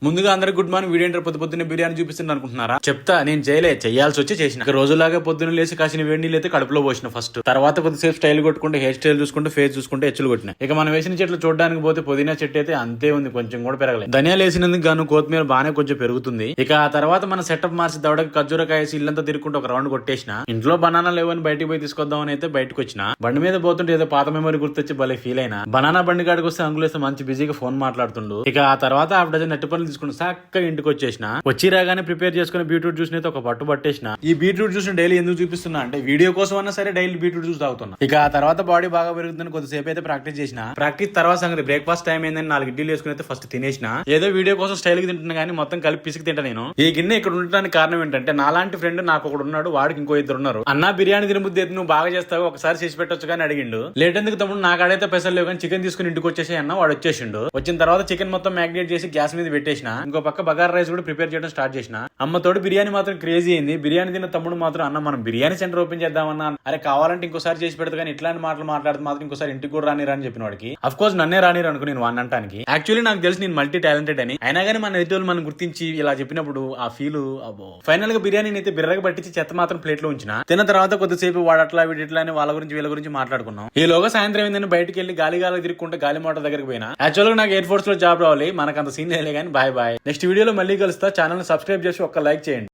ముందుగా అందరికి good morning. Video ఏంటో పొద్దున్నే బిర్యానీ చూపిస్తుంది అనుకుంటున్నారా? చెప్తా. నేను చేయాల్సి వచ్చి చేసిన. రోజులాగా పొద్దున్న లేసి కాసిన వేడి నీళ్ళు అయితే కడుపులో పోసిన ఫస్ట్. తర్వాత కొద్దిసేపు స్టైల్ కొట్టుకుంటే హెయిర్ స్టైల్ చూసుకుంటే ఫేస్ చూసుకుంటే ఎచ్చులు కొట్టిన. ఇక మనం వేసిన చెట్లు చూడడానికి పోతే పుదీనా చెట్టు అయితే అంతే ఉంది, కొంచెం కూడా పెరగలేదు. ధనియాలు వేసినందుకు గాను కొత్తిమీర బాగానే కొంచెం పెరుగుతుంది. ఇక ఆ తర్వాత మన సెటప్ మార్చి దవడకి ఖర్జూరకాయ వేసి ఇల్లంతా తిరుగుకుంటూ ఒక రౌండ్ కొట్టేసిన. ఇంట్లో బనానా లేవని బయటికి పోయి తీసుకొద్దామని అయితే బయటకు వచ్చిన. బండి మీద పోతుంటే ఏదో పాత మెమరీ గుర్తొచ్చి భలే ఫీల్ అయినా. బనానా బండి కాడికి వస్తే అంగులేస్తే మంచి బిజీగా ఫోన్ మాట్లాడుతుండు. ఇక ఆ తర్వాత ఆ డజన్ నెట్టు పనులు తీసుకుని చక్కగా ఇంటికి వచ్చేసిన. వచ్చి రాగానే ప్రిపేర్ చేసుకుని బీట్రూట్ జ్యూస్ అయితే ఒక పట్టు పట్టేసిన. ఈ బీట్రూట్ జ్యూస్ డైలీ ఎందుకు చూపిస్తున్నా అంటే వీడియో కోసం అన్నా సరే డైలీ బీట్రూట్ జ్యూస్ తాగుతున్నా. ఇక ఆ తర్వాత బాడీ బాగా పెరుగుతుందని కొద్దిసేపు అయితే ప్రాక్టీస్ చేసిన. ప్రాక్టీస్ తర్వాత సంగతి బ్రేక్ఫాస్ట్ టైం ఏందని 4 ఇడ్లీలు వేసుకుని అయితే ఫస్ట్ తినేసిన. ఏదో వీడియో కోసం స్టైల్ గా తింటున్నా కానీ మొత్తం కలిపి పిసికి తింటా నేను. ఈ గిన్నె ఇక్కడ ఉండడానికి కారణం ఏంటంటే నాలాంటి ఫ్రెండ్ నాకు ఒకడు ఉన్నాడు, వాడికి ఇంకో 2 ఉన్నారు. అన్న బిర్యానీ తినబుద్ధి అయితే నువ్వు బాగా చేస్తావు, ఒకసారి చేసి పెట్టొచ్చు కానీ అడిగిండు. లేట్ ఎందుకు తమ్ముడు, నాకు అడైతే పైసలు లేవు కానీ చికెన్ తీసుకుని ఇంటికి వచ్చేసి అన్న. వాడు వచ్చేసిండు. వచ్చిన తర్వాత చికెన్ మొత్తం మ్యాగ్నేట్ చేసి గ్యాస్ మీద పెట్టేసిన. ఇంకో పక్క బగారా రైస్ కూడా ప్రిపేర్ చేయడం స్టార్ట్ చేసిన. అమ్మతోడు బిర్యానీ మాత్రం క్రేజీ అయింది. బిర్యానీ తిన్న తమ్ముడు మాత్రం అన్న మనం బిర్యానీ సెంటర్ ఓపెన్ చేద్దామన్నా, అరే కావాలంటే ఇంకోసారి చేసి పెడతా కానీ ఇట్లాంటి మాటలు మాట్లాడితే మాత్రం ఇంకోసారి ఇంటికి కూడా రానిరా అని చెప్పిన వాడికి. అఫ్ కోర్స్ నన్నే రానిరా అనుకో నేను వాడిని అంటానికి. యాక్చువల్లీ నాకు తెలిసి నేను మల్టీ టాలెంటెడ్ అని. అయినా కానీ మన ఎదుటి మనం గుర్తించి ఇలా చెప్పినప్పుడు ఆ ఫీల్ అబ్బో. ఫైనల్ గా బిర్యానీ అయితే బిర్రగా పట్టించి చెత్త మాత్రం ప్లేట్ లో ఉంచిన. తిన్న తర్వాత కొద్దిసేపు వాడట్లా వీడిట్లా అని వాళ్ళ గురించి వీళ్ళ గురించి మాట్లాడుకున్నాం. ఈలోగా సాయంత్రం ఏందని బయటకు వెళ్ళి గాలి తిరుగుకుంటే గాలి మోటార్ దగ్గరికి పోయినా. యాక్చువల్ గా నాకు ఎయిర్ ఫోర్స్ లో జాబ్ రావాలి, మనకంత సీన్ లేదు కానీ బాయ్ బాయ్. నెక్స్ట్ వీడియోలో మళ్ళీ కలుస్తా. ఛానల్ సబ్స్క్రైబ్ చేసి ఒక్క లైక్ చేయండి.